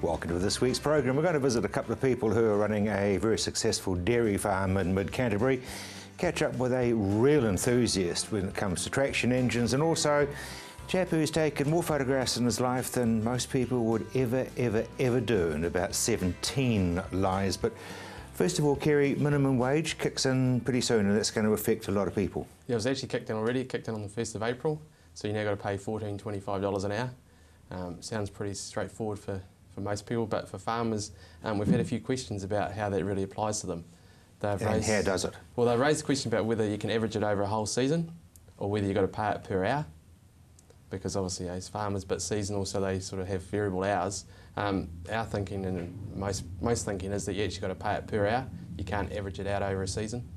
Welcome to this week's program. We're going to visit a couple of people who are running a very successful dairy farm in mid-Canterbury, catch up with a real enthusiast when it comes to traction engines, and also a chap who's taken more photographs in his life than most people would ever do in about 17 lives. But first of all, Kerry, minimum wage kicks in pretty soon, and that's going to affect a lot of people. Yeah, it was actually kicked in already. It kicked in on the 1st of April, so you now got to pay $14.25 an hour. Sounds pretty straightforward for most people, but for farmers, we've had a few questions about how that really applies to them. And how does it? Well, they've raised the question about whether you can average it over a whole season or whether you've got to pay it per hour, because obviously as farmers, but seasonal, so they sort of have variable hours. Our thinking and most thinking is that you actually got to pay it per hour. You can't average it out over a season.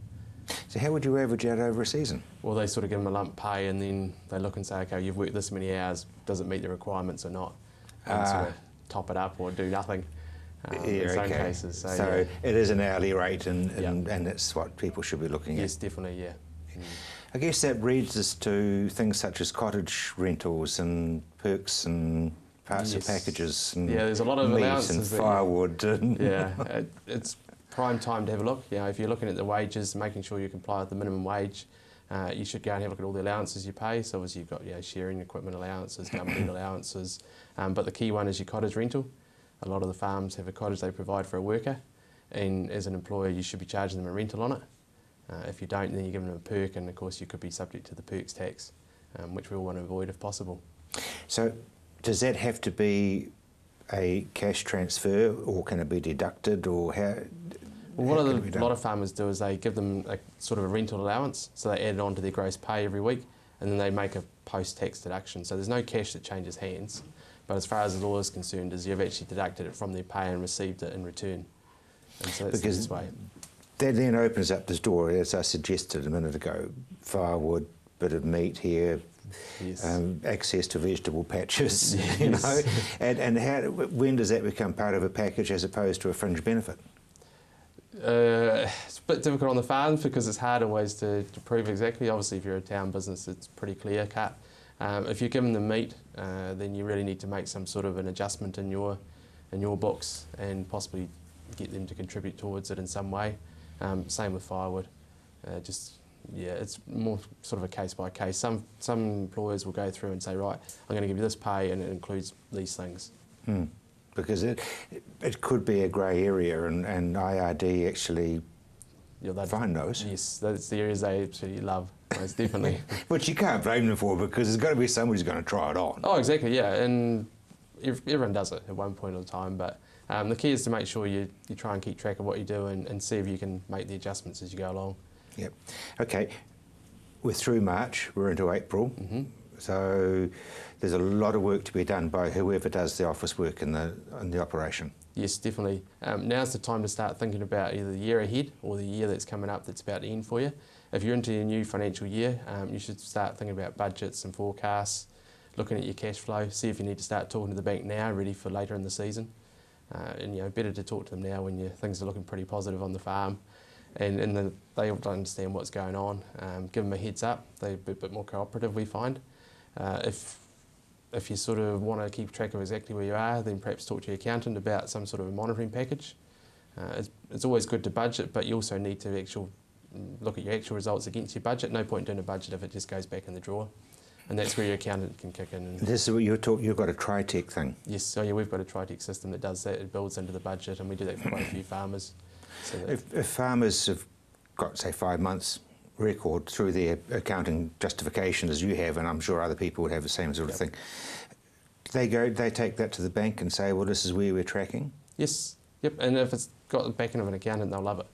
So how would you average out over a season? Well, they sort of give them a lump pay, and then they look and say, okay, you've worked this many hours, does it meet the requirements or not? And sort of top it up or do nothing in some cases. So it is an hourly rate, and that's what people should be looking at. Yes, definitely, yeah. I guess that leads us to things such as cottage rentals and perks and parts of packages and there's a lot of meat allowances and firewood. It's prime time to have a look. You know, if you're looking at the wages, making sure you comply with the minimum wage, you should go and have a look at all the allowances you pay. So obviously you've got sharing equipment allowances, government allowances, but the key one is your cottage rental. A lot of the farms have a cottage they provide for a worker, and as an employer you should be charging them a rental on it. If you don't, then you're giving them a perk, and of course you could be subject to the perks tax, which we all want to avoid if possible. So does that have to be a cash transfer, or can it be deducted, or how? Well, what a lot of farmers do is they give them a sort of a rental allowance, so they add it on to their gross pay every week, and then they make a post-tax deduction. So there's no cash that changes hands, but as far as the law is concerned, is you've actually deducted it from their pay and received it in return. And so that's the best way. That then opens up this door, as I suggested a minute ago, firewood, bit of meat here, access to vegetable patches, you know, and when does that become part of a package as opposed to a fringe benefit? It's a bit difficult on the farms because it's hard always to prove exactly. Obviously, if you're a town business, it's pretty clear cut. If you're given the meat, then you really need to make some sort of an adjustment in your books and possibly get them to contribute towards it in some way. Same with firewood. It's more sort of a case by case. Some employers will go through and say, right, I'm going to give you this pay, and it includes these things. Because it could be a grey area, and IRD actually find those. Yes, that's the areas they absolutely love, most definitely. Which you can't blame them for, because there's got to be somebody who's going to try it on. Oh, exactly, yeah, and everyone does it at one point in time, but the key is to make sure you try and keep track of what you do and see if you can make the adjustments as you go along. Yep. Okay, we're through March, we're into April. So there's a lot of work to be done by whoever does the office work in the operation. Yes, definitely. Now's the time to start thinking about either the year ahead or the year that's coming up that's about to end for you. If you're into your new financial year, you should start thinking about budgets and forecasts, looking at your cash flow, see if you need to start talking to the bank now, ready for later in the season. And better to talk to them now when things are looking pretty positive on the farm. And then they understand what's going on. Give them a heads up. They're a bit more cooperative, we find. If you sort of want to keep track of exactly where you are, then perhaps talk to your accountant about some sort of a monitoring package. It's always good to budget, but you also need to look at your actual results against your budget. No point doing a budget if it just goes back in the drawer. And that's where your accountant can kick in. This is what you've got a Tritech thing. Yes, so we've got a Tritech system that does that. It builds into the budget, and we do that for quite a few farmers. So if farmers have got, say, 5 months record through their accounting justification as you have, and I'm sure other people would have the same sort of thing, they take that to the bank and say, well, this is where we're tracking? Yes, yep, and if it's got the backing of an accountant, they'll love it.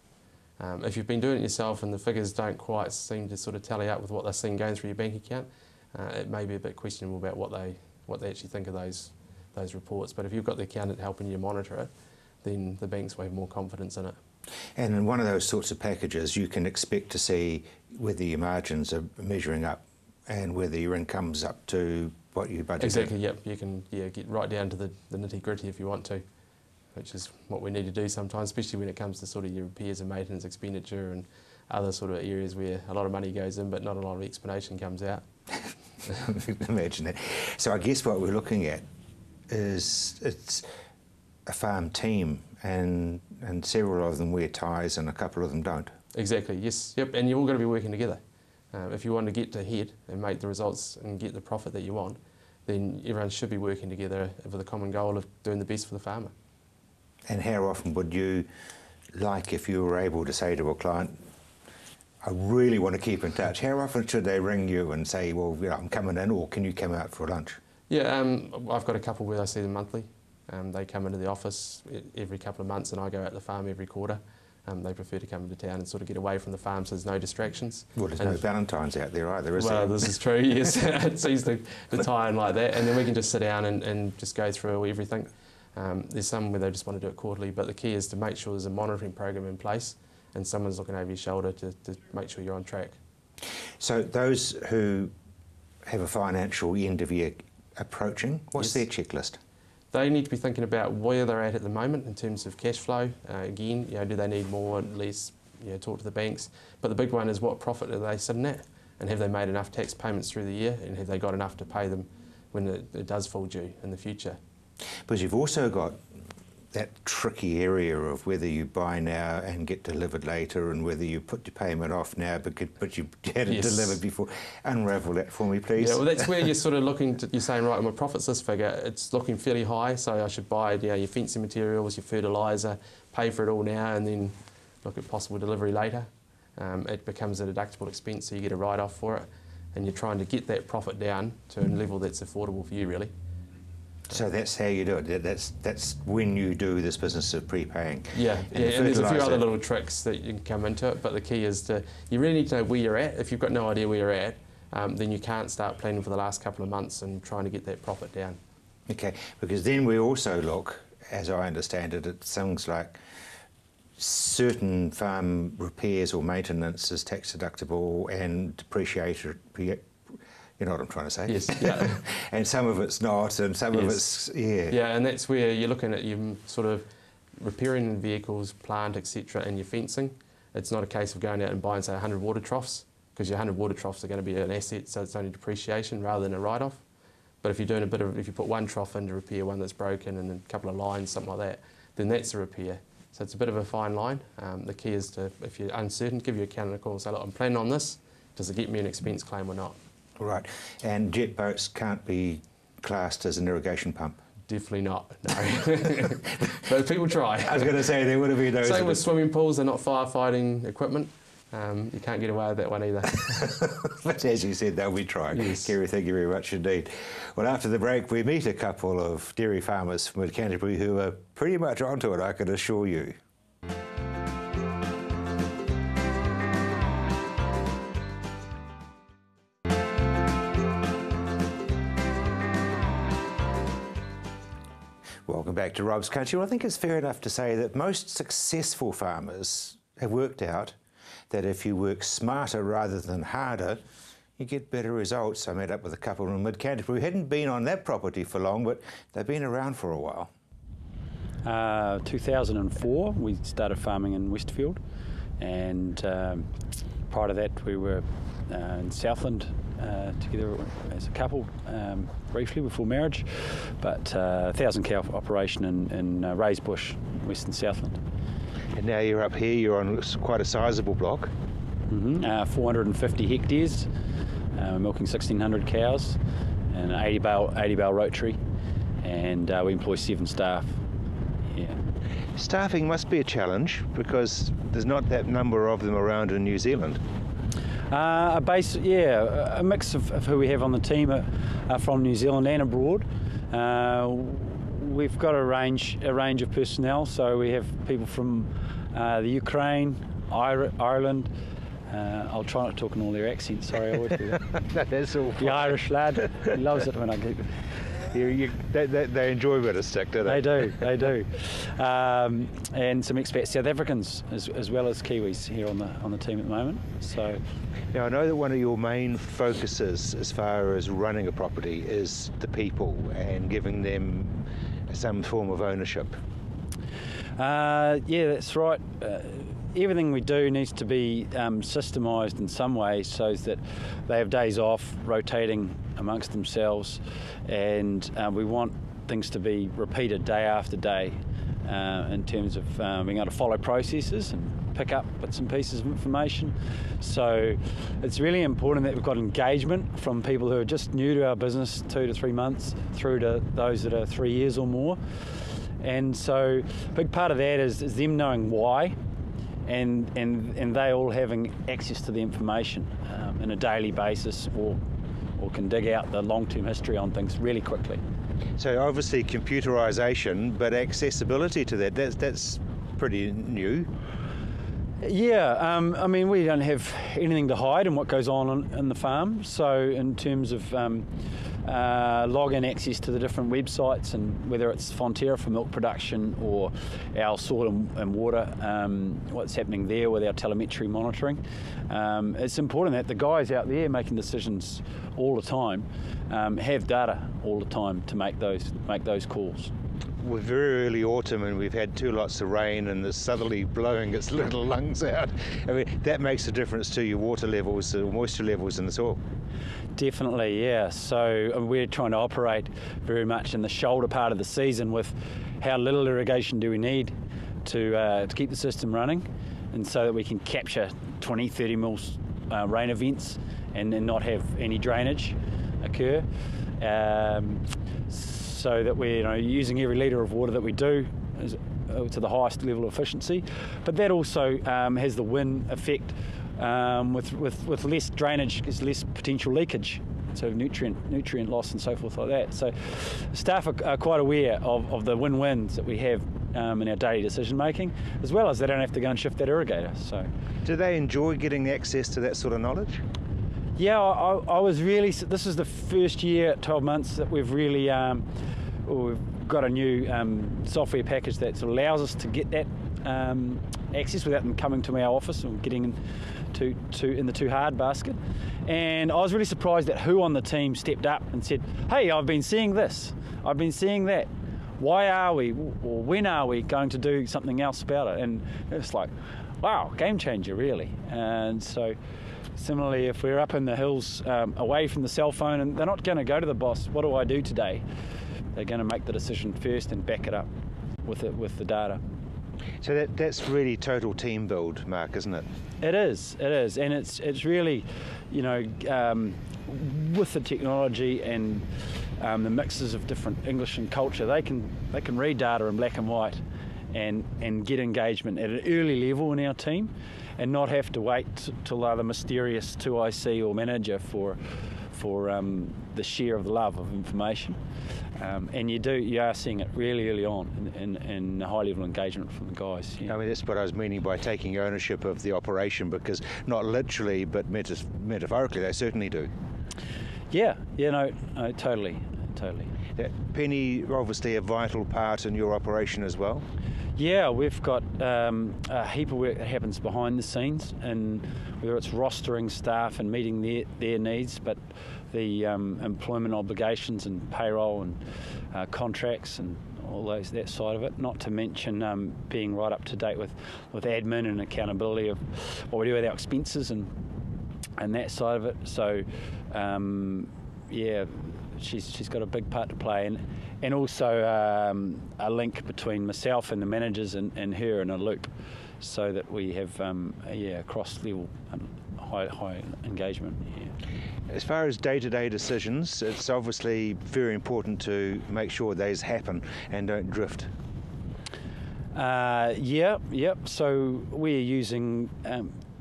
If you've been doing it yourself and the figures don't quite seem to sort of tally up with what they're seeing going through your bank account, it may be a bit questionable about what they actually think of those reports. But if you've got the accountant helping you monitor it, then the banks will have more confidence in it. And in one of those sorts of packages, you can expect to see whether your margins are measuring up and whether your income's up to what you budgeted. Exactly, yep. You can get right down to the nitty-gritty if you want to, which is what we need to do sometimes, especially when it comes to sort of your repairs and maintenance expenditure and other sort of areas where a lot of money goes in but not a lot of explanation comes out. Imagine that. So I guess what we're looking at is it's a farm team, and several of them wear ties and a couple of them don't. Exactly, yes, yep, and you're all going to be working together. If you want to get ahead and make the results and get the profit that you want, then everyone should be working together with a common goal of doing the best for the farmer. And how often would you like, if you were able to say to a client, I really want to keep in touch, how often should they ring you and say, well, you know, I'm coming in, or can you come out for lunch? Yeah, I've got a couple where I see them monthly. They come into the office every couple of months and I go out to the farm every quarter. They prefer to come into town and sort of get away from the farm so there's no distractions. Well, there's no Valentine's out there either, is there? Well, this is true, yes. It seems to tie in like that. And then we can just sit down and just go through everything. There's some where they just want to do it quarterly, but the key is to make sure there's a monitoring program in place and someone's looking over your shoulder to make sure you're on track. So those who have a financial end of year approaching, what's their checklist? They need to be thinking about where they're at the moment in terms of cash flow. Again, you know, do they need more, less? You know, talk to the banks. But the big one is what profit are they sitting at, and have they made enough tax payments through the year, and have they got enough to pay them when it does fall due in the future? Because you've also got that tricky area of whether you buy now and get delivered later, and whether you put your payment off now but you had it delivered before. Unravel that for me, please. Yeah, well, that's where you're sort of looking to, you're saying, right, my profit's this figure, it's looking fairly high, so I should buy, you know, your fencing materials, your fertiliser, pay for it all now, and then look at possible delivery later. It becomes a deductible expense, so you get a write-off for it, and you're trying to get that profit down to a level that's affordable for you, really. So that's how you do it. That's when you do this business of prepaying. Yeah, and there's a few other little tricks that you can come into it, but the key is you really need to know where you're at. If you've got no idea where you're at, then you can't start planning for the last couple of months and trying to get that profit down. Okay, because then we also look, as I understand it, at things like certain farm repairs or maintenance is tax deductible and depreciated. You know what I'm trying to say? Yes, yeah. And some of it's not, and some of it's, yeah. Yeah, and that's where you're looking at you sort of repairing vehicles, plant, etc., and your fencing. It's not a case of going out and buying, say, 100 water troughs, because your 100 water troughs are going to be an asset, so it's only depreciation rather than a write-off. But if you're doing if you put one trough in to repair one that's broken and a couple of lines, something like that, then that's a repair. So it's a bit of a fine line. The key is to, if you're uncertain, give your accountant a call and say, look, I'm planning on this. Does it get me an expense claim or not? Right, and jet boats can't be classed as an irrigation pump? Definitely not, no. But people try. I was going to say there would have been those. Same with swimming pools, they're not firefighting equipment. You can't get away with that one either. But as you said, they'll be trying. Yes. Kerry, thank you very much indeed. Well, after the break, we meet a couple of dairy farmers from Canterbury who are pretty much onto it, I can assure you. Welcome back to Rob's Country. Well, I think it's fair enough to say that most successful farmers have worked out that if you work smarter rather than harder, you get better results. I met up with a couple in Mid-Canterbury who hadn't been on that property for long, but they've been around for a while. 2004, we started farming in Westfield, and prior to that we were in Southland together as a couple briefly before marriage, but 1,000 cow operation in Raisbush, Western Southland. And now you're up here, you're on quite a sizable block. 450 hectares, milking 1,600 cows, and 80 bale rotary, and we employ 7 staff. Yeah. Staffing must be a challenge because there's not that number of them around in New Zealand. A mix of who we have on the team are from New Zealand and abroad. We've got a range of personnel, so we have people from the Ukraine, Ireland. I'll try not to talk in all their accents, sorry, I always do that. No, that's all fine. The Irish lad, he loves it when I get They enjoy a bit of stick, don't they? They do. And some expat South Africans as well as Kiwis here on the team at the moment. So, now I know that one of your main focuses as far as running a property is the people and giving them some form of ownership. Yeah, that's right. Everything we do needs to be systemised in some way so that they have days off, rotating amongst themselves, and we want things to be repeated day after day. in terms of being able to follow processes and pick up bits and pieces of information. So it's really important that we've got engagement from people who are just new to our business, 2 to 3 months, through to those that are 3 years or more. And so a big part of that is them knowing why, and they all having access to the information on a daily basis, or can dig out the long-term history on things really quickly. So obviously computerisation, but accessibility to that's pretty new. Yeah, I mean, we don't have anything to hide in what goes on in the farm. So in terms of login access to the different websites, and whether it's Fonterra for milk production or our soil and water, what's happening there with our telemetry monitoring, it's important that the guys out there making decisions all the time have data all the time to make those calls. We're very early autumn and we've had 2 lots of rain and the southerly blowing its little lungs out. I mean, that makes a difference to your water levels, moisture levels in the soil. Definitely, yeah. So we're trying to operate very much in the shoulder part of the season with how little irrigation do we need to keep the system running, and so that we can capture 20, 30 mils rain events and not have any drainage occur. So that we're using every litre of water that we do to the highest level of efficiency. But that also has the win effect with less drainage, there's less potential leakage, so nutrient loss and so forth like that. So staff are quite aware of the win-wins that we have in our daily decision making, as well as they don't have to go and shift that irrigator. So, do they enjoy getting access to that sort of knowledge? Yeah, I was really. This is the first year, 12 months, that we've really we've got a new software package that allows us to get that access without them coming to our office or getting in the too hard basket. And I was really surprised at who on the team stepped up and said, "Hey, I've been seeing this. I've been seeing that. Why are we, or when are we going to do something else about it?" And it's like, wow, game changer, really. And so. Similarly, if we're up in the hills away from the cell phone, and they're not going to go to the boss, "What do I do today?" They're going to make the decision first and back it up with the data. So that's really total team build, Mark, isn't it? It is, and it's really, with the technology and the mixes of different English and culture, they can read data in black and white, and get engagement at an early level in our team, and not have to wait till they're the mysterious 2IC or manager for the share of the love of information. And you are seeing it really early on in high level engagement from the guys. Yeah. I mean, that's what I was meaning by taking ownership of the operation, because not literally but metaphorically they certainly do. Yeah, no, totally. Penny, obviously a vital part in your operation as well. Yeah, we've got a heap of work that happens behind the scenes, and whether it's rostering staff and meeting their needs, but the employment obligations and payroll and contracts and all that side of it. Not to mention being right up to date with admin and accountability of what we do with our expenses and that side of it. So she's got a big part to play, and also a link between myself and the managers and her in a loop, so that we have cross-level high engagement. Yeah. As far as day-to-day decisions, it's obviously very important to make sure those happen and don't drift. So we're using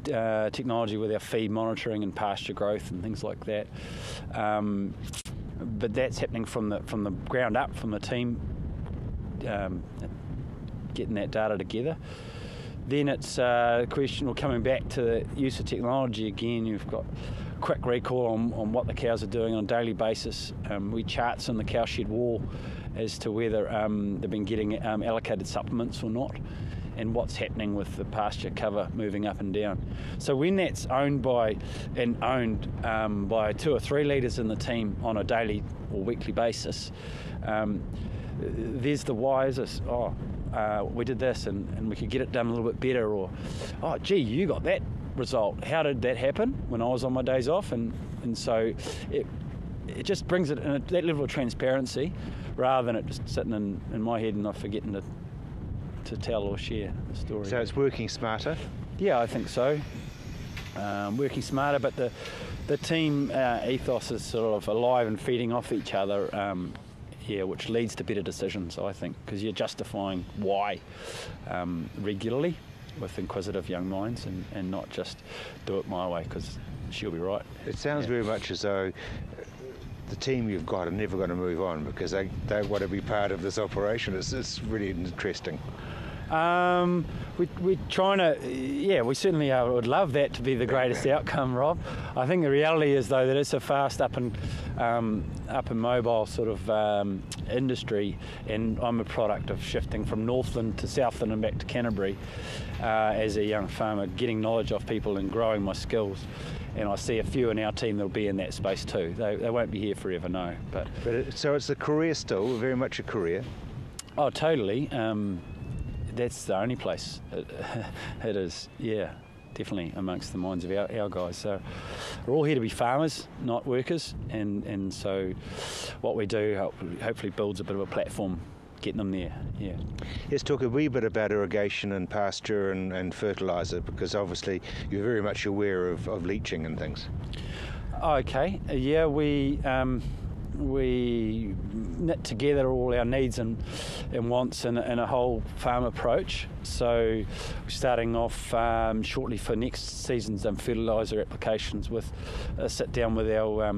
technology with our feed monitoring and pasture growth and things like that. But that's happening from the ground up, from the team getting that data together. Then it's a question, coming back to the use of technology again. You've got quick recall on what the cows are doing on a daily basis. We charts on the cow shed wall as to whether they've been getting allocated supplements or not, and what's happening with the pasture cover moving up and down. So when that's owned by 2 or 3 leaders in the team on a daily or weekly basis, there's the why is this? We did this and we could get it done a little bit better, or gee, you got that result. How did that happen when I was on my days off? And so it just brings it in that level of transparency, rather than it just sitting in my head and not forgetting to to tell or share the story. So it's working smarter? Yeah, I think so. Working smarter, but the team ethos is sort of alive and feeding off each other, which leads to better decisions, I think, because you're justifying why regularly with inquisitive young minds and not just do it my way because she'll be right. It sounds very much as though the team you've got are never going to move on because they want to be part of this operation. It's really interesting. We're trying to, we certainly would love that to be the greatest outcome, Rob. I think the reality is, though, that it's a fast up and mobile sort of industry, and I'm a product of shifting from Northland to Southland and back to Canterbury as a young farmer, getting knowledge off people and growing my skills. And I see a few in our team that'll be in that space too. They won't be here forever, no. So it's a career still, very much a career? Oh, totally. That's the only place it is, definitely amongst the minds of our guys. So we're all here to be farmers, not workers, and so what we do hopefully builds a bit of a platform getting them there, Let's talk a wee bit about irrigation and pasture and fertiliser, because obviously you're very much aware of leaching and things. Okay, we knit together all our needs and wants in a whole farm approach. So we're starting off shortly for next season's fertiliser applications with a sit down with our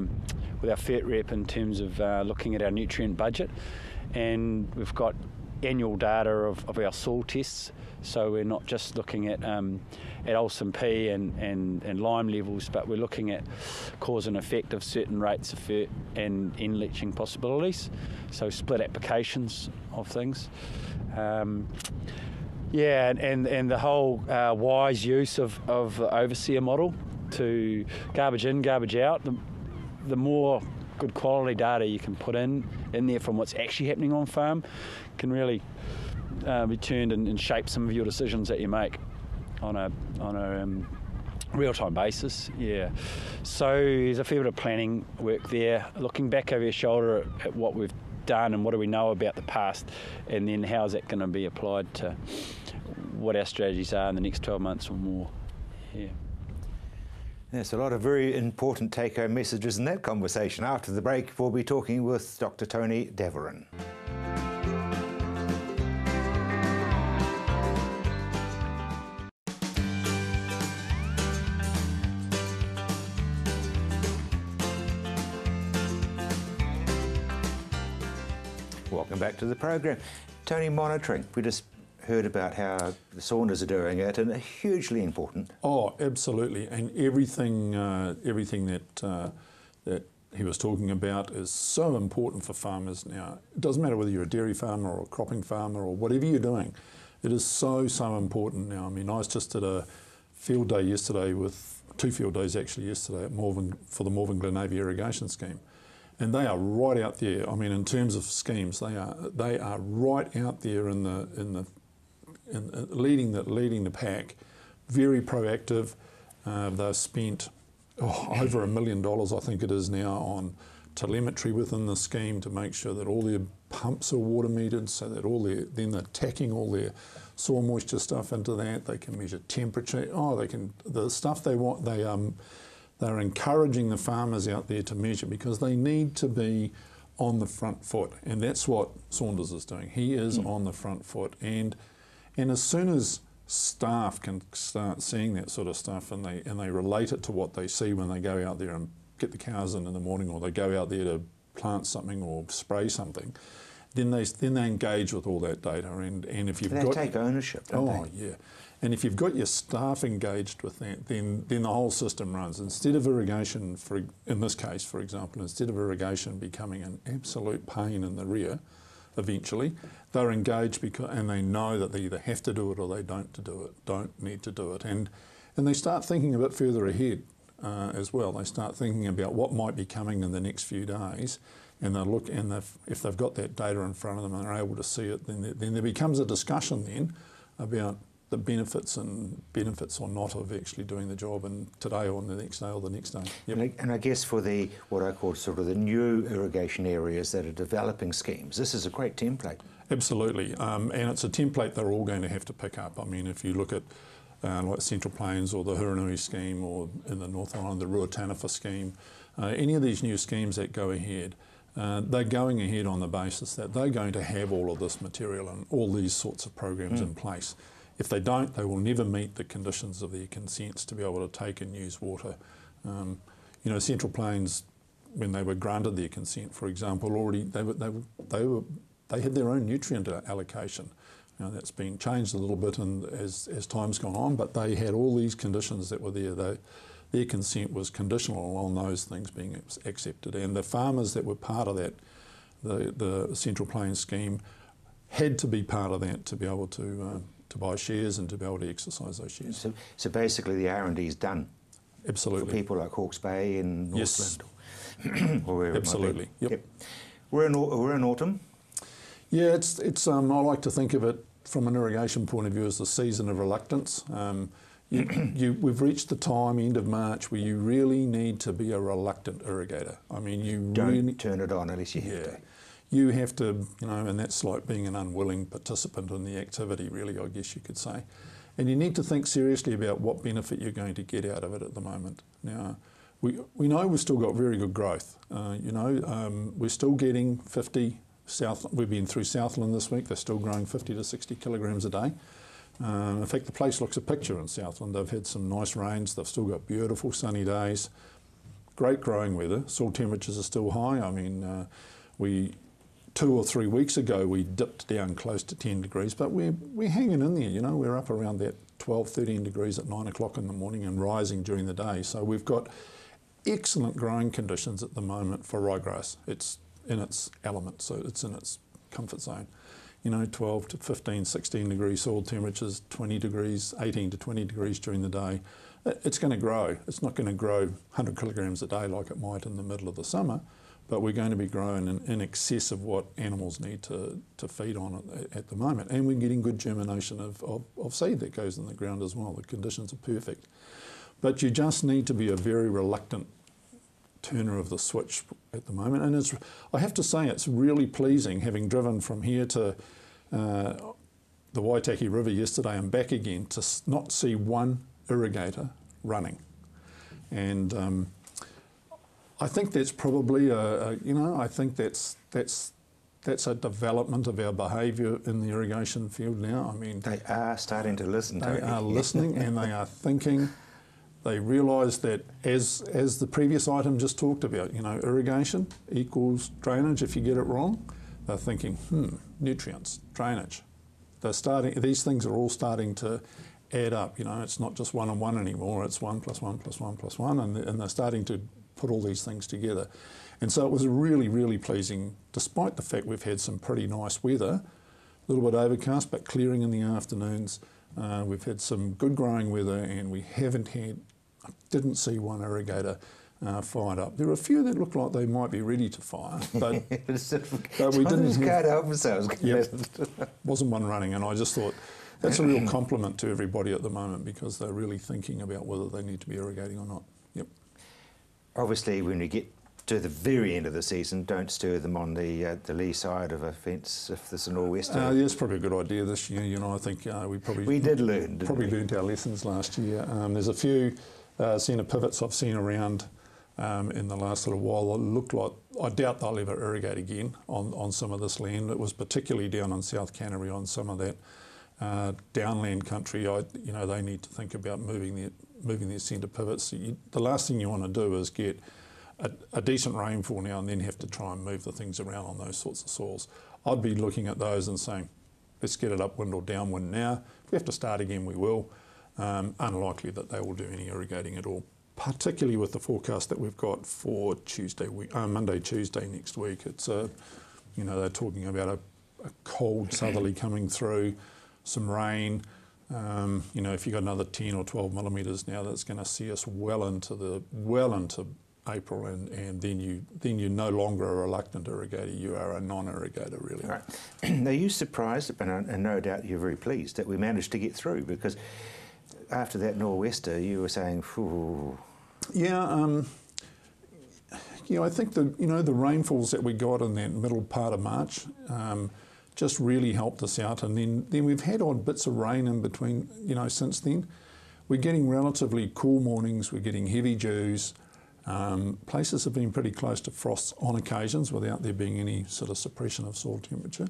FERT rep in terms of looking at our nutrient budget, and we've got annual data of our soil tests. So we're not just looking at Olsen P and lime levels, but we're looking at cause and effect of certain rates of FERT and N leaching possibilities. So split applications of things. And the whole wise use of the overseer model to garbage in, garbage out. The more good quality data you can put in there from what's actually happening on farm can really be turned and shape some of your decisions that you make on a real-time basis. So there's a fair bit of planning work there, looking back over your shoulder at what we've done and what do we know about the past, and then how is that going to be applied to what our strategies are in the next 12 months or more. There's a lot of very important take-home messages in that conversation. After the break, we'll be talking with Dr. Tony Deveron. Welcome back to the program. Tony, monitoring. We just heard about how the Saunders are doing it, and hugely important. Oh, absolutely. And everything that he was talking about is so important for farmers now. It doesn't matter whether you're a dairy farmer or a cropping farmer or whatever you're doing. It is so important now. I mean, I was just at a field day yesterday with 2 field days actually yesterday at Morven for the Morven Glenavy irrigation scheme. And they are right out there. I mean, in terms of schemes, they are right out there in leading the pack. Very proactive. They've spent over $1 million, I think it is now, on telemetry within the scheme to make sure that all their pumps are water metered, so that then they're tacking all their soil moisture stuff into that. They can measure temperature. The stuff they want. They're encouraging the farmers out there to measure because they need to be on the front foot, and that's what Saunders is doing. He is on the front foot, and as soon as staff can start seeing that sort of stuff and they relate it to what they see when they go out there and get the cows in the morning, or they go out there to plant something or spray something, then they engage with all that data, and if you've got, take ownership, don't they? And if you've got your staff engaged with that, then the whole system runs. Instead of irrigation, in this case, for example, instead of irrigation becoming an absolute pain in the rear, eventually, they're engaged and they know that they either have to do it or they don't need to do it, and they start thinking a bit further ahead as well. They start thinking about what might be coming in the next few days, and they look, and if they've got that data in front of them and they're able to see it, then there becomes a discussion then about the benefits or not of actually doing the job, and today or the next day or the next day. Yep. And I guess for the what I call sort of the new irrigation areas that are developing schemes, this is a great template. Absolutely, and it's a template they're all going to have to pick up. I mean, if you look at like Central Plains or the Huranui scheme, or in the North Island, the Ruataniwha scheme, any of these new schemes that go ahead, they're going ahead on the basis that they're going to have all of this material and all these sorts of programs in place. If they don't, they will never meet the conditions of their consents to be able to take and use water. You know, Central Plains, when they were granted their consent, for example, already they had their own nutrient allocation. Now that's been changed a little bit as time's gone on, but they had all these conditions that were there. Their consent was conditional on those things being accepted, and the farmers that were part of that, the Central Plains scheme, had to be part of that to be able to buy shares and to be able to exercise those shares. So basically the R&D is done. Absolutely. For people like Hawke's Bay and Northland. Yes. Or wherever Absolutely. It might be. Yep. We're in autumn. Yeah, it's I like to think of it from an irrigation point of view as the season of reluctance. We've reached the time, end of March, where you really need to be a reluctant irrigator. I mean, you Don't turn it on unless you have to. You have to, you know, and that's like being an unwilling participant in the activity, really, I guess you could say. And you need to think seriously about what benefit you're going to get out of it at the moment. Now, we know we've still got very good growth. We're still getting 50 we've been through Southland this week. They're still growing 50 to 60 kilograms a day. In fact, the place looks a picture in Southland. They've had some nice rains. They've still got beautiful sunny days. Great growing weather. Soil temperatures are still high. I mean, 2 or 3 weeks ago we dipped down close to 10 degrees, but we're hanging in there. You know, we're up around that 12, 13 degrees at 9 o'clock in the morning and rising during the day. So we've got excellent growing conditions at the moment for ryegrass. It's in its element, so it's in its comfort zone. You know, 12 to 15, 16 degrees soil temperatures, 20 degrees, 18 to 20 degrees during the day. It's going to grow. It's not going to grow 100 kilograms a day like it might in the middle of the summer, but we're going to be growing in excess of what animals need to feed on at the moment. And we're getting good germination of seed that goes in the ground as well. The conditions are perfect. But you just need to be a very reluctant turner of the switch at the moment. And I have to say, it's really pleasing, having driven from here to the Waitaki River yesterday and back again, to not see one irrigator running. And I think that's probably I think that's a development of our behaviour in the irrigation field now. I mean, they are starting to listen. They are listening and they are thinking. They realise that, as the previous item just talked about, you know, irrigation equals drainage if you get it wrong. They're thinking, nutrients, drainage. These things are all starting to add up. You know, it's not just 1 and 1 anymore. It's 1 plus 1 plus 1 plus 1, and they're starting to put all these things together. And so it was really, really pleasing, despite the fact we've had some pretty nice weather, a little bit overcast, but clearing in the afternoons. We've had some good growing weather, and we didn't see one irrigator fired up. There are a few that look like they might be ready to fire, but we didn't. Can't help ourselves. Yep, wasn't one running, and I just thought that's a real compliment to everybody at the moment, because they're really thinking about whether they need to be irrigating or not. Yep. Obviously, when we get to the very end of the season, don't stir them on the lee side of a fence if there's a nor'wester. Yeah, it's probably a good idea this year. You know, I think we did learn. Learned our lessons last year. There's a few centre pivots I've seen around in the last little while that look like, I doubt they'll ever irrigate again on some of this land. It was particularly down on South Canterbury on some of that downland country. They need to think about moving their centre pivots. The last thing you want to do is get a decent rainfall now and then have to try and move the things around on those sorts of soils. I'd be looking at those and saying, let's get it upwind or downwind now. If we have to start again, we will. Unlikely that they will do any irrigating at all, particularly with the forecast that we've got for Monday, Tuesday next week. It's they're talking about a cold southerly coming through, some rain. If you've got another 10 or 12 millimetres now, that's going to see us well into April, and then you're no longer a reluctant irrigator, you are a non-irrigator really. Right. Are you surprised, and no doubt you're very pleased, that we managed to get through? Because after that nor'wester, you were saying, phew. Yeah, I think the rainfalls that we got in that middle part of March just really helped us out, and then we've had odd bits of rain in between, since then. We're getting relatively cool mornings, we're getting heavy dews. Places have been pretty close to frosts on occasions without there being any sort of suppression of soil temperature.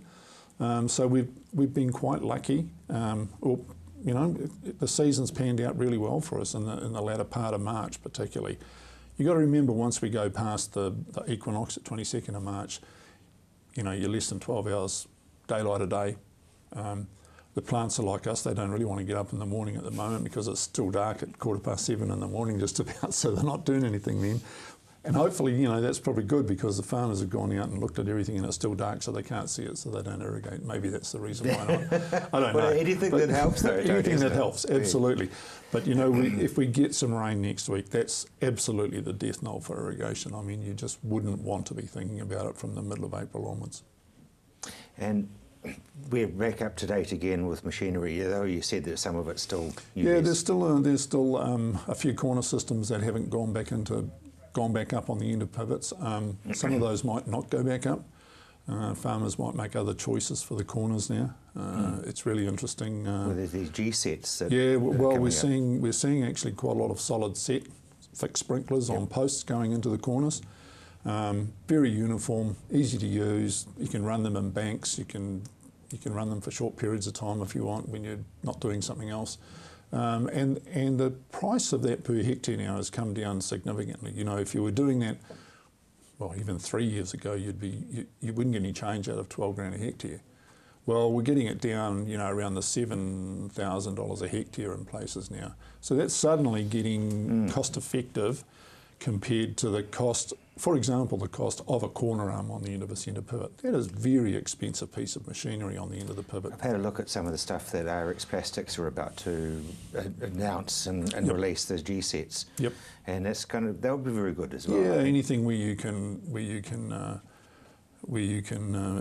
So we've been quite lucky. The season's panned out really well for us in the latter part of March particularly. You've got to remember, once we go past the equinox at 22nd of March, you're less than 12 hours daylight a day. The plants are like us, they don't really want to get up in the morning at the moment because it's still dark at 7:15 in the morning just about, so they're not doing anything then. And hopefully, that's probably good, because the farmers have gone out and looked at everything and it's still dark, so they can't see it, so they don't irrigate. Maybe that's the reason why not. I don't know. Anything that helps, though. Anything that helps, absolutely. But, if we get some rain next week, that's absolutely the death knell for irrigation. I mean, you just wouldn't want to be thinking about it from the middle of April onwards. And we're back up to date again with machinery, though you said that some of it's still US. Yeah, there's still a few corner systems that haven't gone back up on the end of pivots. Some of those might not go back up. Farmers might make other choices for the corners now. It's really interesting. Well, there's these G-sets. We're seeing actually quite a lot of solid set fixed sprinklers on posts going into the corners. Very uniform, easy to use. You can run them in banks. You can run them for short periods of time if you want, when you're not doing something else. And the price of that per hectare now has come down significantly. If you were doing that, well, even 3 years ago, you wouldn't get any change out of $12,000 a hectare. Well, we're getting it down, around the $7,000 a hectare in places now. So that's suddenly getting cost effective compared to the cost, for example, the cost of a corner arm on the end of a centre pivot. That is a very expensive piece of machinery on the end of the pivot. I've had a look at some of the stuff that RX Plastics are about to announce and release, those G-sets. Yep. And they'll be very good as well. Yeah, anything where you can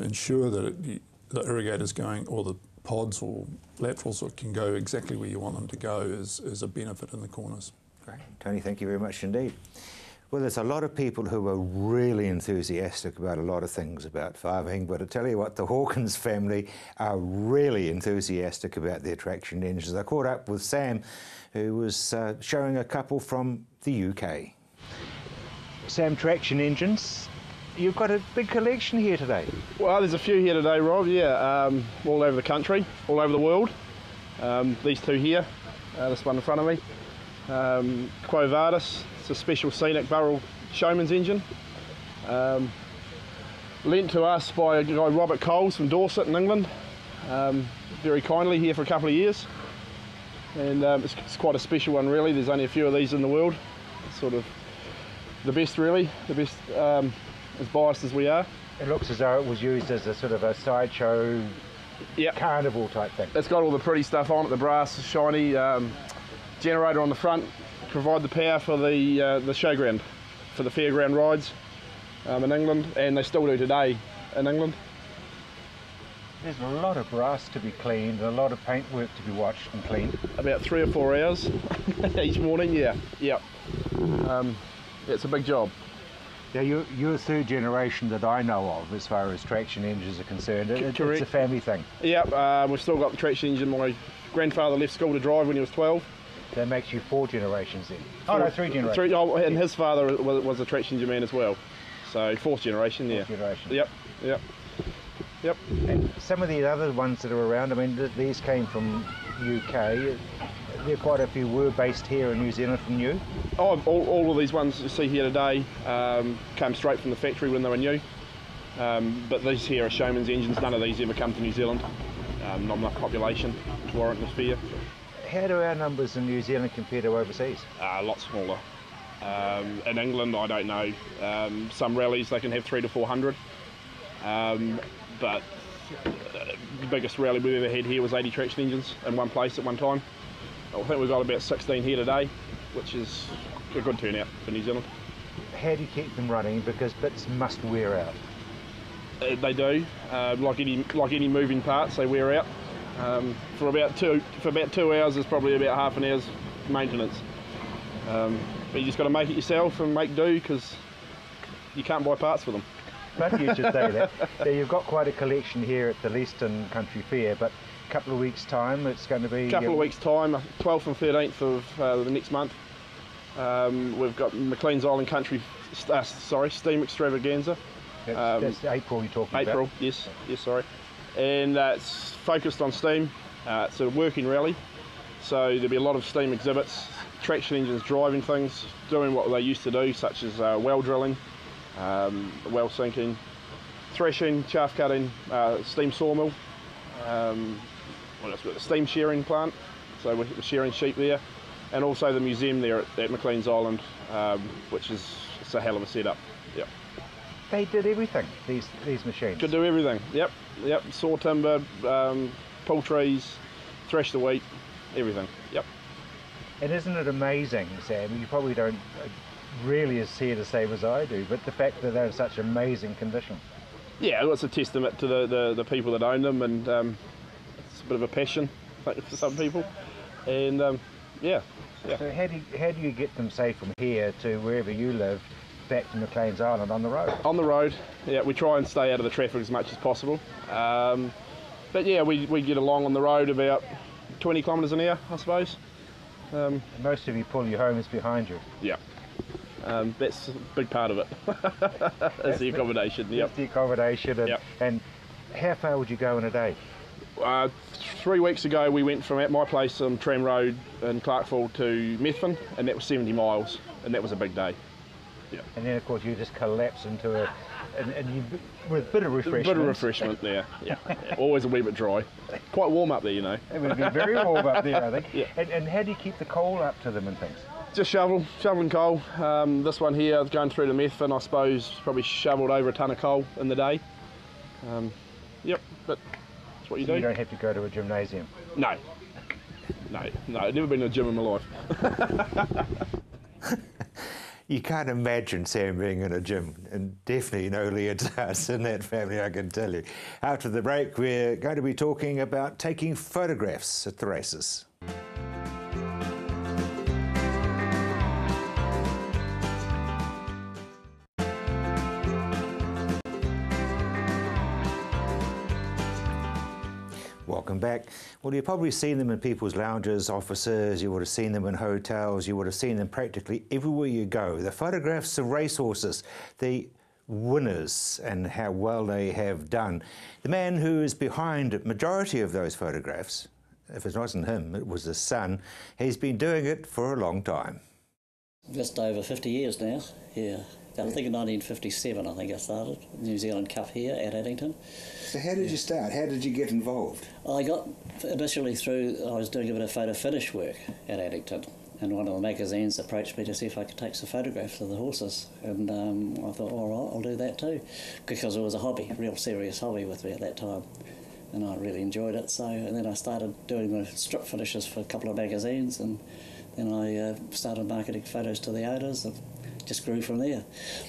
ensure that the irrigator's going, or the pods or laterals can go exactly where you want them to go is a benefit in the corners. Great. Tony, thank you very much indeed. Well, there's a lot of people who are really enthusiastic about a lot of things about farming, but I tell you what, the Hawkins family are really enthusiastic about their traction engines. I caught up with Sam, who was showing a couple from the UK. Sam, traction engines, you've got a big collection here today. Well, there's a few here today, Rob, yeah, all over the country, all over the world. These two here, this one in front of me. Quo Vadis, it's a special scenic Burrell Showman's engine. Lent to us by a guy, Robert Coles from Dorset in England, very kindly, here for a couple of years. And it's quite a special one really, there's only a few of these in the world. It's sort of the best really, the best, as biased as we are. It looks as though it was used as a sort of a sideshow, carnival type thing. It's got all the pretty stuff on it, the brass, shiny, generator on the front, provide the power for the showground, for the fairground rides in England, and they still do today in England. There's a lot of brass to be cleaned, a lot of paintwork to be washed and cleaned. About 3 or 4 hours each morning, yeah. It's a big job. Yeah, you're the third generation that I know of as far as traction engines are concerned. It's a family thing. Yeah, we've still got the traction engine. My grandfather left school to drive when he was 12. That makes you 4 generations then. Oh no, 3 generations. And his father was a traction engine man as well. So 4th generation, yeah. 4th generation. Yep. And some of the other ones that are around, I mean, these came from UK. There quite a few were based here in New Zealand from you? Oh, all of these ones you see here today came straight from the factory when they were new. But these here are Showman's engines. None of these ever come to New Zealand. Not enough population to warrant the fear. How do our numbers in New Zealand compare to overseas? A lot smaller. In England, I don't know. Some rallies they can have 300 to 400. But the biggest rally we've ever had here was 80 traction engines in one place at one time. I think we've got about 16 here today, which is a good turnout for New Zealand. how do you keep them running? Because bits must wear out. They do, like any moving parts, they wear out. For about 2 hours, there's probably about half an hour's maintenance. But you just got to make it yourself and make do, because you can't buy parts for them. But you should say that. So you've got quite a collection here at the Leeston Country Fair, but a couple of weeks' time it's going to be... A couple of weeks' time, 12th and 13th of the next month. We've got McLean's Island Country, Steam Extravaganza. That's April you're talking about. April, yes, sorry. And it's focused on steam. It's a working rally, so there'll be a lot of steam exhibits, traction engines driving things, doing what they used to do, such as well drilling, well sinking, threshing, chaff cutting, steam sawmill, what else? The steam shearing plant, so we're shearing sheep there, and also the museum there at McLean's Island, which is it's a hell of a setup. Yep. They did everything, these machines. Could do everything. Yep. Saw timber, pull trees, thresh the wheat, everything. Yep. And isn't it amazing, Sam? You probably don't really see it the same as I do, but the fact that they're in such amazing condition. Yeah, well, it's a testament to the people that own them, and it's a bit of a passion for some people. And yeah. So how do you get them, say, from here to wherever you live, back to McLean's Island on the road? On the road, yeah. We try and stay out of the traffic as much as possible. But yeah, we get along on the road about 20 kilometres an hour, I suppose. Most of you pull your homes behind you. Yeah. That's a big part of it. That's the accommodation. Yep. That's the accommodation. And, yep. And how far would you go in a day? 3 weeks ago we went from at my place on Tram Road in Clarkville to Methven, and that was 70 miles, and that was a big day. Yeah. And then of course you just collapse into a, and you, with a bit of refreshment. A bit of refreshment there, yeah. Always a wee bit dry. Quite warm up there, you know. It would be very warm up there, I think. Yeah. And how do you keep the coal up to them and things? Just shoveling coal. This one here, going through to Methven, I suppose, probably shoveled over a tonne of coal in the day. Yep, but that's what you do. You don't have to go to a gymnasium? No, I've never been to a gym in my life. You can't imagine Sam being in a gym, and definitely no leotards in that family, I can tell you. After the break, we're going to be talking about taking photographs at the races. Welcome back. Well, you've probably seen them in people's lounges, offices, you would have seen them in hotels, you would have seen them practically everywhere you go. The photographs of racehorses, the winners and how well they have done. The man who is behind the majority of those photographs, if it wasn't him, it was his son, he's been doing it for a long time. Just over 50 years now, yeah. I think in 1957 I think I started, New Zealand Cup here at Addington. So how did you start? How did you get involved? I got initially through, I was doing a bit of photo finish work at Addington, and one of the magazines approached me to see if I could take some photographs of the horses, and I thought, all right, I'll do that too, because it was a hobby, a real serious hobby with me at that time, and I really enjoyed it. So, and then I started doing the strip finishes for a couple of magazines, and then I started marketing photos to the owners, and just grew from there.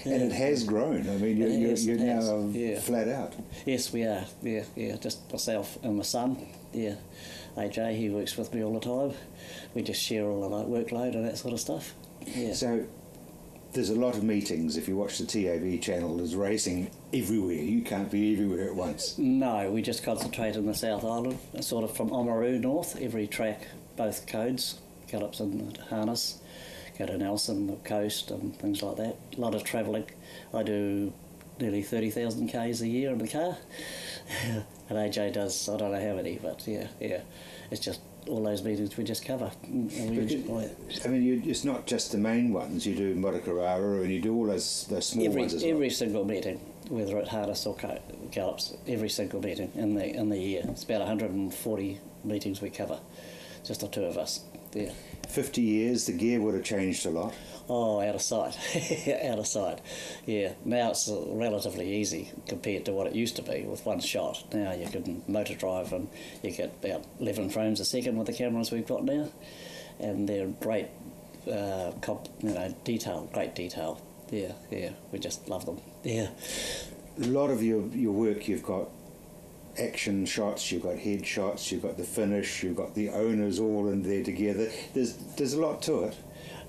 Yeah. And it has grown. I mean, you're now flat out. Yes, we are. Yeah. Just myself and my son. Yeah, AJ, he works with me all the time. We just share all of our workload and that sort of stuff. Yeah. So there's a lot of meetings. If you watch the TAV channel, there's racing everywhere. You can't be everywhere at once. No, we just concentrate in the South Island, sort of from Oamaru north. Every track, both codes, gallops and harness. Go to Nelson, the coast and things like that. A lot of travelling. I do nearly 30,000 Ks a year in the car. And AJ does, I don't know how many, but yeah. It's just all those meetings we just cover. And we enjoy it. I mean, it's not just the main ones. You do Marakarara and you do all those small ones as well. Every single meeting, whether at harness or gallops, every single meeting in the year. It's about 140 meetings we cover, just the two of us. Yeah. 50 years, the gear would have changed a lot. Oh, out of sight. Out of sight. Yeah, now it's relatively easy compared to what it used to be with one shot. Now you can motor drive and you get about 11 frames a second with the cameras we've got now, and they're great, great detail. yeah, yeah. We just love them. Yeah. A lot of your work, you've got action shots, you've got head shots, you've got the finish, you've got the owners all in there together. There's a lot to it.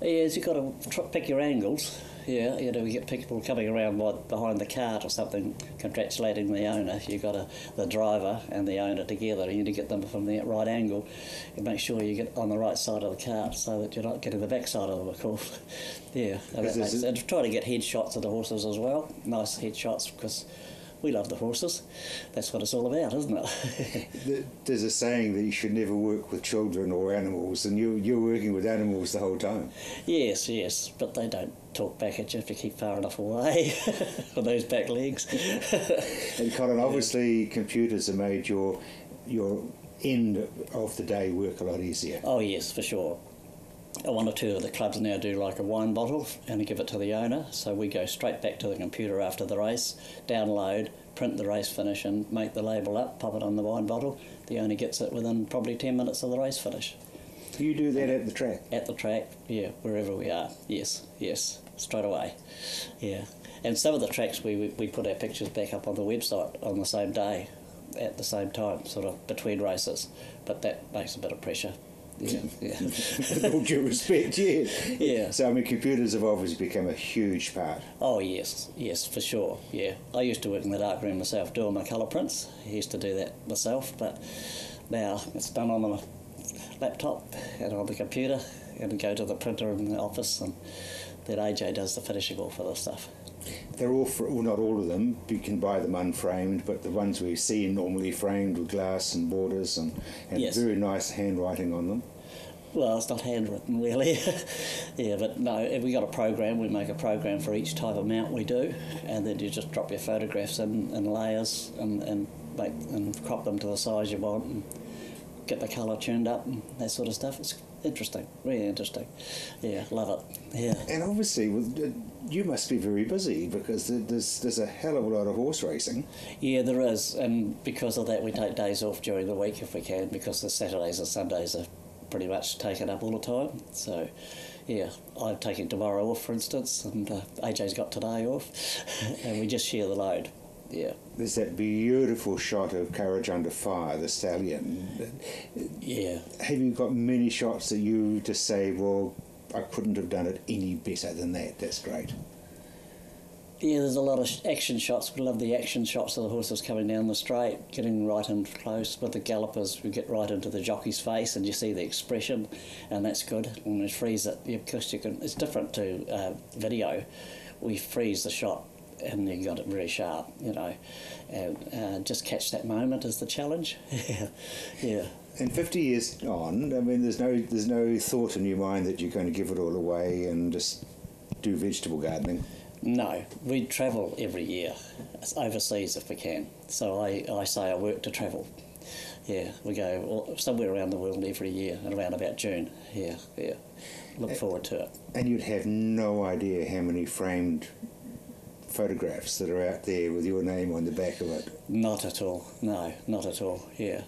Yes, you've got to pick your angles. Yeah, you know, you get people coming around behind the cart or something, congratulating the owner. You've got the driver and the owner together. You need to get them from the right angle and make sure you get on the right side of the cart so that you're not getting the back side of them, of course. Yeah, and try to get head shots of the horses as well. Nice head shots, because we love the horses. That's what it's all about, isn't it? There's a saying that you should never work with children or animals, and you're working with animals the whole time. Yes, but they don't talk back at you if you keep far enough away with those back legs. And Colin, obviously computers have made your end of the day work a lot easier. Oh yes, for sure. One or two of the clubs now do like a wine bottle and give it to the owner, so we go straight back to the computer after the race, download, print the race finish and make the label up, pop it on the wine bottle. The owner gets it within probably 10 minutes of the race finish. You do that at the track? At the track, yeah, wherever we are, yes, straight away, yeah. And some of the tracks we put our pictures back up on the website on the same day, at the same time, sort of between races, but that makes a bit of pressure. Yeah. With all due respect, yeah. Yeah. So, I mean, computers have obviously become a huge part. Oh, yes, for sure, yeah. I used to work in the darkroom myself, doing my colour prints. I used to do that myself, but now it's done on the laptop and on the computer, and go to the printer in the office, and then AJ does the finishing off of the stuff. They're all, well, not all of them, you can buy them unframed, but the ones we see normally framed with glass and borders and yes. Very nice handwriting on them. Well, it's not handwritten really. Yeah, but no, if we got a program, we make a program for each type of mount we do, and then you just drop your photographs in layers and crop them to the size you want and get the colour tuned up and that sort of stuff. It's interesting, really interesting. Yeah, love it. Yeah. And obviously, you must be very busy because there's a hell of a lot of horse racing. Yeah, there is, and because of that, we take days off during the week if we can, because the Saturdays and Sundays are pretty much taken up all the time. So, yeah, I'm taking tomorrow off, for instance, and AJ's got today off, and we just share the load. Yeah. There's that beautiful shot of Courage Under Fire, the stallion. Yeah. Have you got many shots that you just say, well, I couldn't have done it any better than that? That's great. Yeah, there's a lot of action shots. We love the action shots of the horses coming down the straight, getting right in close. With the gallopers, we get right into the jockey's face and you see the expression, and that's good. And we freeze it, because it's different to video. We freeze the shot and you got it very sharp, you know, and just catch that moment is the challenge. Yeah. And 50 years on, I mean, there's no thought in your mind that you're going to give it all away and just do vegetable gardening? No, we travel every year, overseas if we can. So I say I work to travel. Yeah, we go somewhere around the world every year, around about June. Yeah. Look forward to it. And you'd have no idea how many framed photographs that are out there with your name on the back of it? Not at all, no, not at all, yeah.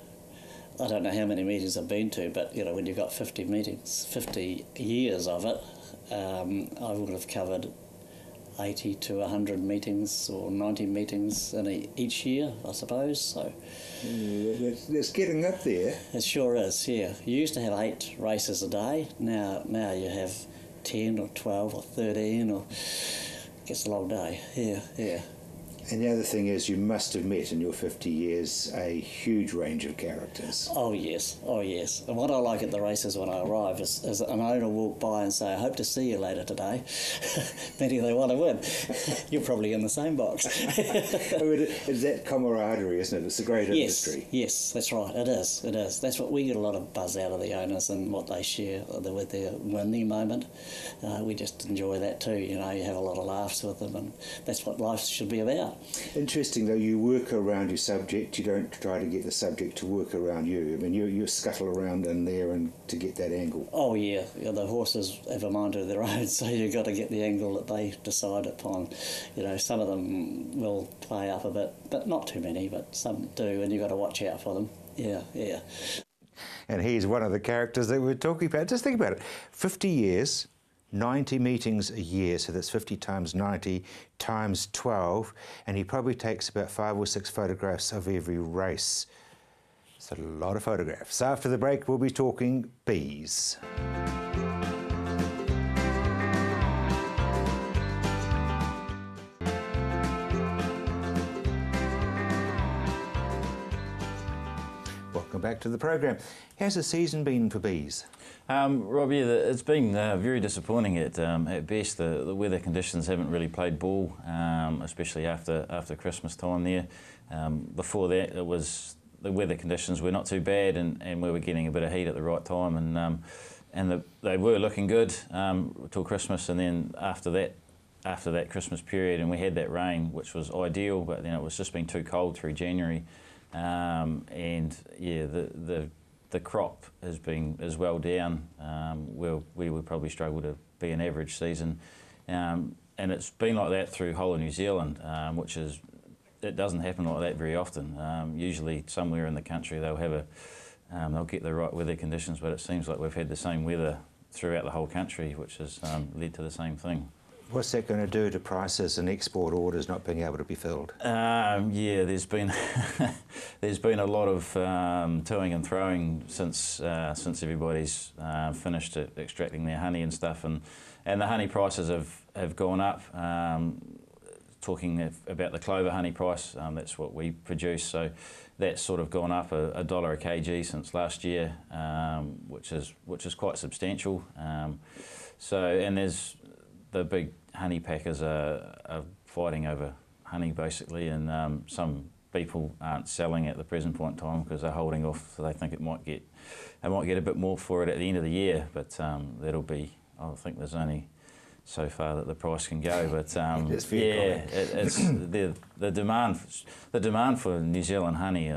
I don't know how many meetings I've been to, but you know, when you've got 50 meetings, 50 years of it, I would have covered 80 to 100 meetings or 90 meetings in each year, I suppose. So it's getting up there. It sure is, yeah. You used to have 8 races a day, now you have 10 or 12 or 13 or... It's a long day, yeah. And the other thing is, you must have met in your 50 years a huge range of characters. Oh yes. And what I like at the races when I arrive is an owner walk by and say, I hope to see you later today. Meaning they want to win. You're probably in the same box. I mean, it's that camaraderie, isn't it? It's a great industry. Yes, that's right. It is. That's what we get a lot of buzz out of the owners and what they share with their winning moment. We just enjoy that too. You know, you have a lot of laughs with them, and that's what life should be about. Interesting though, you work around your subject, you don't try to get the subject to work around you. I mean, you scuttle around in there and to get that angle. Oh yeah, the horses have a mind of their own, so you've got to get the angle that they decide upon. You know, some of them will play up a bit, but not too many, but some do, and you've got to watch out for them. Yeah. And he's one of the characters that we're talking about. Just think about it, 50 years, 90 meetings a year, so that's 50 times 90 times 12, and he probably takes about 5 or 6 photographs of every race. It's a lot of photographs. After the break, we'll be talking bees. Welcome back to the program. How's the season been for bees? Rob, yeah, it's been very disappointing at best. The weather conditions haven't really played ball, especially after Christmas time there. Before that, the weather conditions were not too bad, and we were getting a bit of heat at the right time, and they were looking good till Christmas, and then after that Christmas period, and we had that rain, which was ideal, but then it was just been too cold through January, and yeah, the crop is well down. We would probably struggle to be an average season, and it's been like that through whole of New Zealand, it doesn't happen like that very often. Usually somewhere in the country they'll get the right weather conditions, but it seems like we've had the same weather throughout the whole country, which has led to the same thing. What's that going to do to prices and export orders not being able to be filled? Yeah, there's been a lot of toing and throwing since everybody's finished extracting their honey and stuff, and the honey prices have gone up. Talking about the clover honey price, that's what we produce, so that's sort of gone up $1 a kg since last year, which is quite substantial. And there's the big honey packers are fighting over honey basically, and some people aren't selling at the present point in time because they're holding off, so they think they might get a bit more for it at the end of the year, but that'll be, I think there's only so far that the price can go, but yeah, it's the demand for New Zealand honey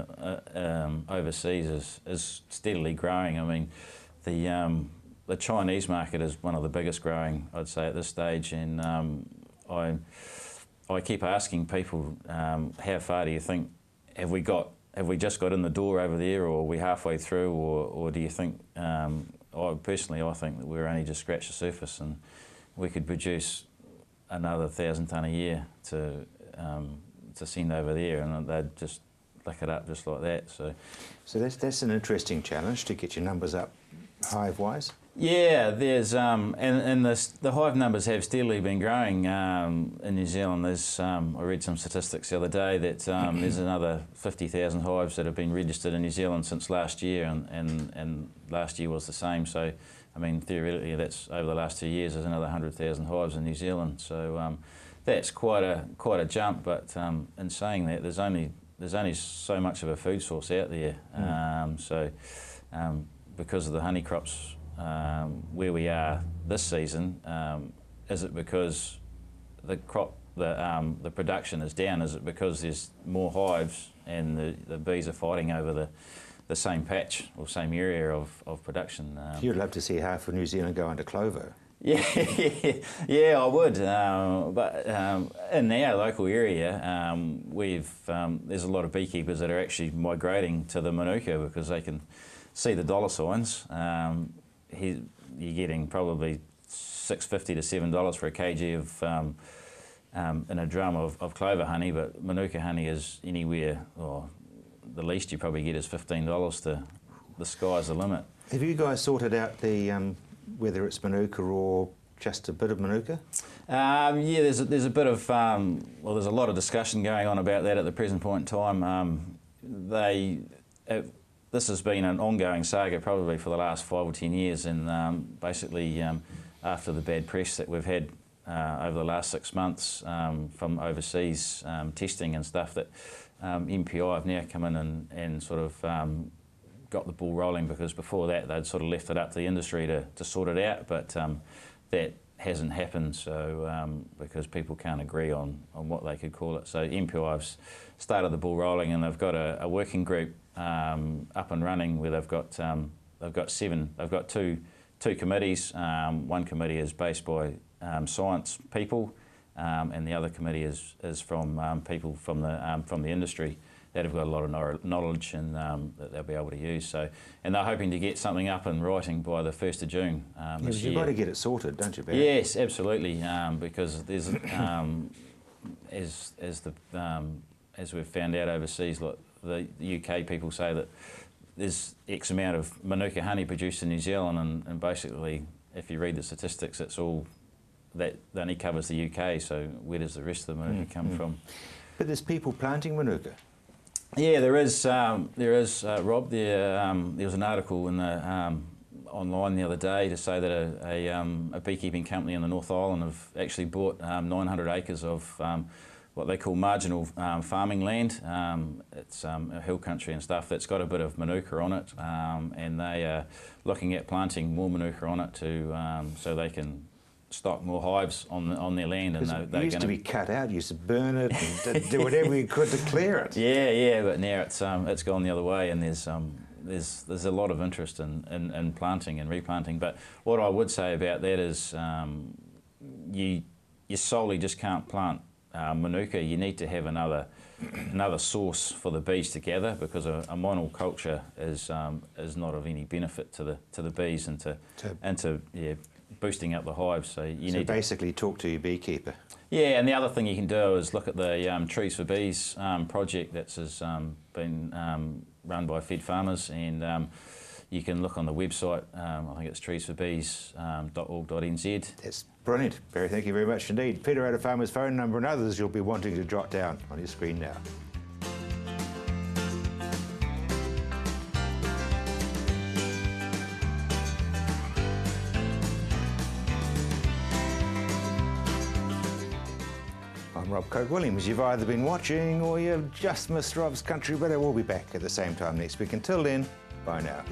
overseas is steadily growing. I mean, the Chinese market is one of the biggest growing, I'd say, at this stage, and I keep asking people, how far do you think have we just got in the door over there, or are we halfway through, or do you think? I think that we're only just scratched the surface, and we could produce another 1,000 tonne a year to send over there, and they'd just lick it up just like that. So that's an interesting challenge to get your numbers up hive-wise. Yeah, there's and the hive numbers have steadily been growing in New Zealand. There's I read some statistics the other day that there's another 50,000 hives that have been registered in New Zealand since last year, and last year was the same. So, I mean, theoretically, that's over the last 2 years. There's another 100,000 hives in New Zealand. So that's quite a jump. But in saying that, there's only so much of a food source out there. Because of the honey crops where we are this season, is it because the production is down? Is it because there's more hives and the bees are fighting over the same patch or same area of production? You'd love to see half of New Zealand go under clover. Yeah, yeah, I would. But in our local area, there's a lot of beekeepers that are actually migrating to the Manuka because they can see the dollar signs. You're getting probably $6.50 to $7 for a kg of in a drum of clover honey, but Manuka honey is anywhere, or the least you probably get is $15 to the sky's the limit. Have you guys sorted out the whether it's Manuka or just a bit of Manuka? Yeah, there's a bit of there's a lot of discussion going on about that at the present point in time. This has been an ongoing saga probably for the last 5 or 10 years, and basically after the bad press that we've had over the last 6 months from overseas testing and stuff, that MPI have now come in and sort of got the ball rolling, because before that they'd sort of left it up to the industry to sort it out, but that hasn't happened, so because people can't agree on what they could call it. So MPI have started the ball rolling, and they've got a working group up and running where they've got two committees. One committee is based by science people, and the other committee is from people from the industry. that have got a lot of knowledge and that they'll be able to use. So, and they're hoping to get something up and writing by the 1st of June this year. You've got to get it sorted, don't you, Barry? Yes, absolutely, because there's, as we've found out overseas, like the UK people say that there's X amount of Manuka honey produced in New Zealand, and basically, if you read the statistics, it's all that only covers the UK. So where does the rest of the Manuka come from? But there's people planting Manuka. Yeah, there is, Rob. There was an article in the online the other day to say that a beekeeping company in the North Island have actually bought 900 acres of what they call marginal farming land. It's a hill country and stuff that's got a bit of Manuka on it, and they are looking at planting more Manuka on it to so they can stock more hives on their land. And it used to be cut out. You used to burn it and do whatever you could to clear it. Yeah, but now it's gone the other way, and there's a lot of interest in planting and replanting. But what I would say about that is you solely just can't plant Manuka. You need to have another source for the bees to gather, because a monoculture is not of any benefit to the bees and to boosting up the hives. So you need basically talk to your beekeeper. Yeah, and the other thing you can do is look at the Trees for Bees project that's been run by Fed Farmers, and you can look on the website. I think it's treesforbees.org.nz. That's brilliant. Barry, thank you very much indeed. Federated Farmers' phone number and others you'll be wanting to jot down on your screen now. I'm Rob Coke-Williams. You've either been watching or you've just missed Rob's Country, but I will be back at the same time next week. Until then, bye now.